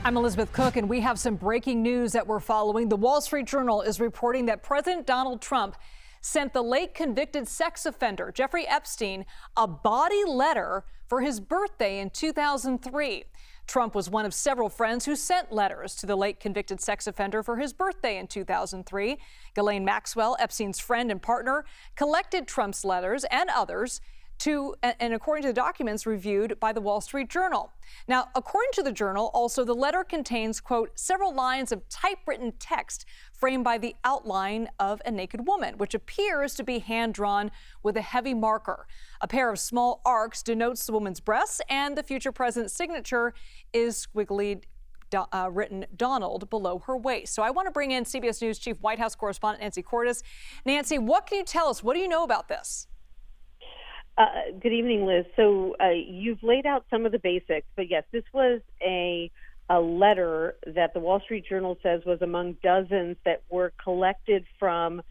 I'm Elizabeth Cook, and we have some breaking news that we're following. The Wall Street Journal is reporting that President Donald Trump sent the late convicted sex offender Jeffrey Epstein a bawdy letter for his birthday in 2003. Trump was one of several friends who sent letters to the late convicted sex offender for his birthday in 2003. Ghislaine Maxwell, Epstein's friend and partner, collected Trump's letters and others and according to the documents reviewed by the Wall Street Journal. Now, according to the Journal, also the letter contains, quote, several lines of typewritten text framed by the outline of a naked woman, which appears to be hand-drawn with a heavy marker. A pair of small arcs denotes the woman's breasts, and the future president's signature is squiggly written Donald below her waist. So I want to bring in CBS News Chief White House correspondent Nancy Cordes. Nancy, what can you tell us? What do you know about this? Good evening, Liz. So you've laid out some of the basics, but yes, this was a letter that the Wall Street Journal says was among dozens that were collected from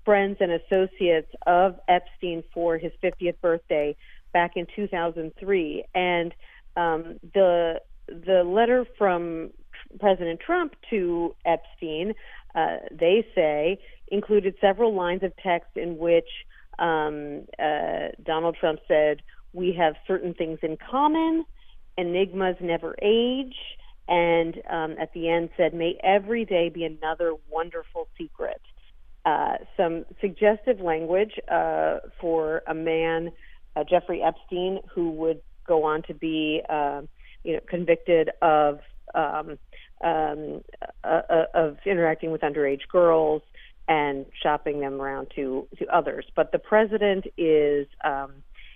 friends and associates of Epstein for his 50th birthday back in 2003. And the letter from President Trump to Epstein, they say, included several lines of text in which Donald Trump said, "We have certain things in common, enigmas never age," and at the end said, "May every day be another wonderful secret." Some suggestive language for a man, Jeffrey Epstein, who would go on to be convicted of interacting with underage girls and shopping them around to others. But the president is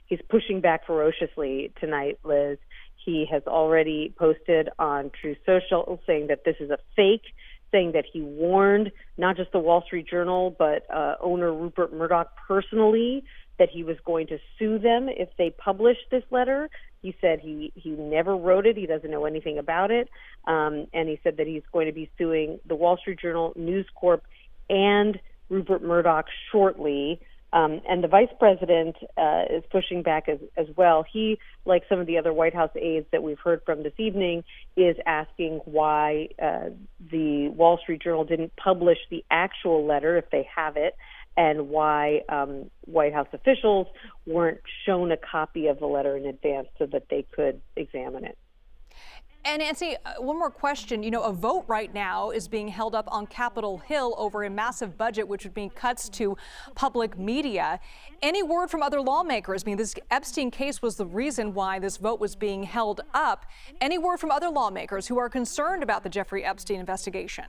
he's pushing back ferociously tonight, Liz. He has already posted on Truth Social saying that this is a fake, saying that he warned not just the Wall Street Journal, but owner Rupert Murdoch personally that he was going to sue them if they published this letter. He said he never wrote it. He doesn't know anything about it. And he said that he's going to be suing the Wall Street Journal, News Corp, and Rupert Murdoch shortly. And the vice president is pushing back as well. He, like some of the other White House aides that we've heard from this evening, is asking why the Wall Street Journal didn't publish the actual letter, if they have it, and why White House officials weren't shown a copy of the letter in advance so that they could examine it. And Nancy, one more question. You know, a vote right now is being held up on Capitol Hill over a massive budget, which would mean cuts to public media. Any word from other lawmakers? I mean, this Epstein case was the reason why this vote was being held up. Any word from other lawmakers who are concerned about the Jeffrey Epstein investigation?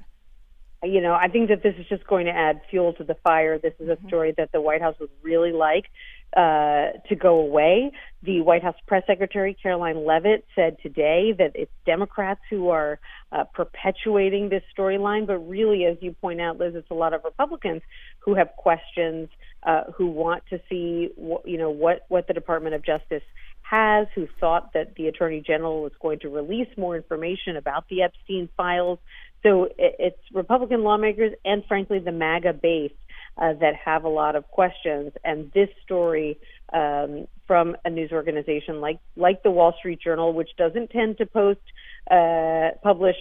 You know, I think that this is just going to add fuel to the fire. This is a story that the White House would really like to go away. The White House press secretary, Caroline Leavitt, said today that it's Democrats who are perpetuating this storyline. But really, as you point out, Liz, it's a lot of Republicans who have questions, who want to see, what the Department of Justice has, who thought that the Attorney General was going to release more information about the Epstein files. So it's Republican lawmakers and, frankly, the MAGA base that have a lot of questions. And this story from a news organization like the Wall Street Journal, which doesn't tend to publish,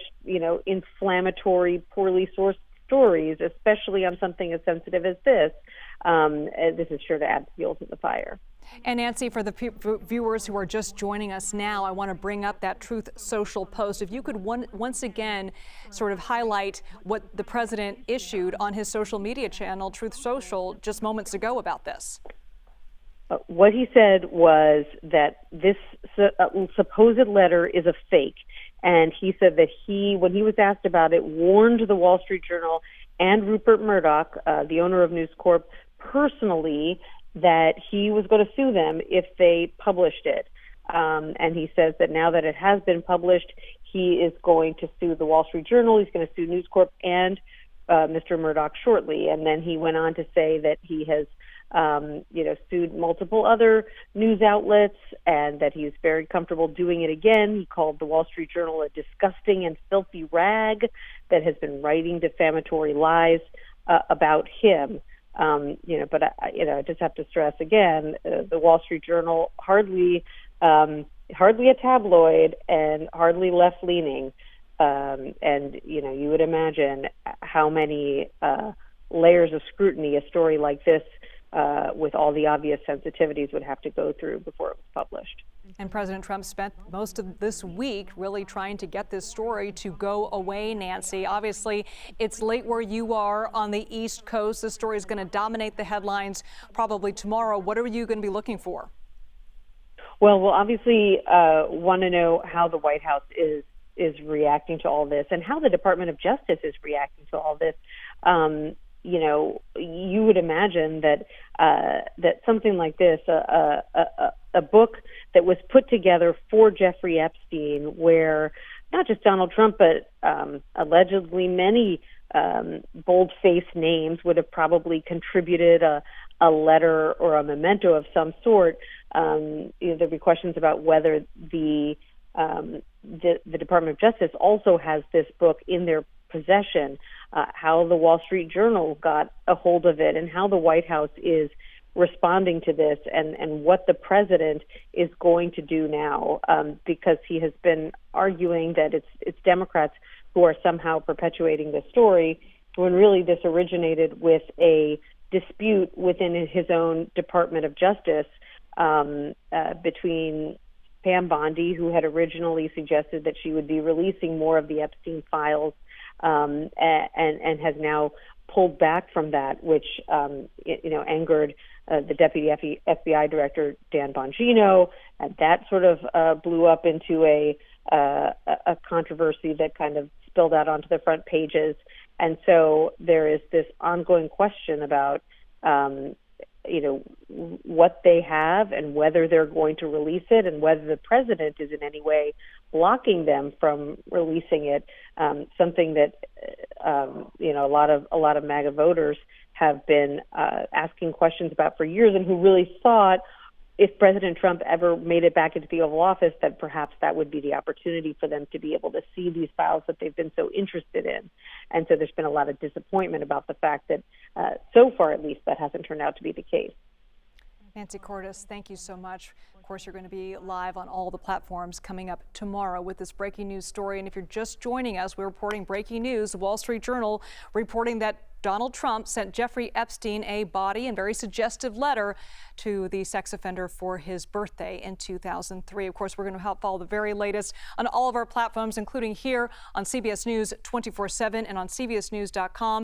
inflammatory, poorly sourced stories, especially on something as sensitive as this is sure to add fuel to the fire. And Nancy, for the viewers who are just joining us now, I want to bring up that Truth Social post. If you could once again sort of highlight what the president issued on his social media channel, Truth Social, just moments ago about this. What he said was that this supposed letter is a fake. And he said that when he was asked about it, warned the Wall Street Journal and Rupert Murdoch, the owner of News Corp, personally, that he was going to sue them if they published it. And he says that now that it has been published, he is going to sue the Wall Street Journal, he's going to sue News Corp and Mr. Murdoch shortly. And then he went on to say that he has sued multiple other news outlets and that he's very comfortable doing it again. He called the Wall Street Journal a disgusting and filthy rag that has been writing defamatory lies about him. But I just have to stress again, the Wall Street Journal hardly a tabloid and hardly left-leaning, And, you would imagine how many layers of scrutiny a story like this, with all the obvious sensitivities, would have to go through before it was published. And President Trump spent most of this week really trying to get this story to go away, Nancy. Obviously, it's late where you are on the East Coast. This story is going to dominate the headlines probably tomorrow. What are you going to be looking for? Well, we'll obviously want to know how the White House is reacting to all this and how the Department of Justice is reacting to all this. You would imagine that that something like this, a book that was put together for Jeffrey Epstein, where not just Donald Trump, but allegedly many bold-faced names would have probably contributed a letter or a memento of some sort. There'd be questions about whether the Department of Justice also has this book in their possession, how the Wall Street Journal got a hold of it, and how the White House is responding to this, and what the president is going to do now, because he has been arguing that it's Democrats who are somehow perpetuating this story, when really this originated with a dispute within his own Department of Justice between Pam Bondi, who had originally suggested that she would be releasing more of the Epstein files, and has now pulled back from that, which angered the deputy FBI director Dan Bongino, and that sort of blew up into a controversy that kind of spilled out onto the front pages. And so there is this ongoing question about what they have and whether they're going to release it, and whether the president is in any way blocking them from releasing it. Something that a lot of MAGA voters have been asking questions about for years, and who really thought if President Trump ever made it back into the Oval Office, that perhaps that would be the opportunity for them to be able to see these files that they've been so interested in. And so there's been a lot of disappointment about the fact that so far, at least, that hasn't turned out to be the case. Nancy Cordes, thank you so much. Of course, you're going to be live on all the platforms coming up tomorrow with this breaking news story. And if you're just joining us, we're reporting breaking news. The Wall Street Journal reporting that Donald Trump sent Jeffrey Epstein a bawdy and very suggestive letter to the sex offender for his birthday in 2003. Of course, we're going to help follow the very latest on all of our platforms, including here on CBS News 24/7 and on CBSNews.com.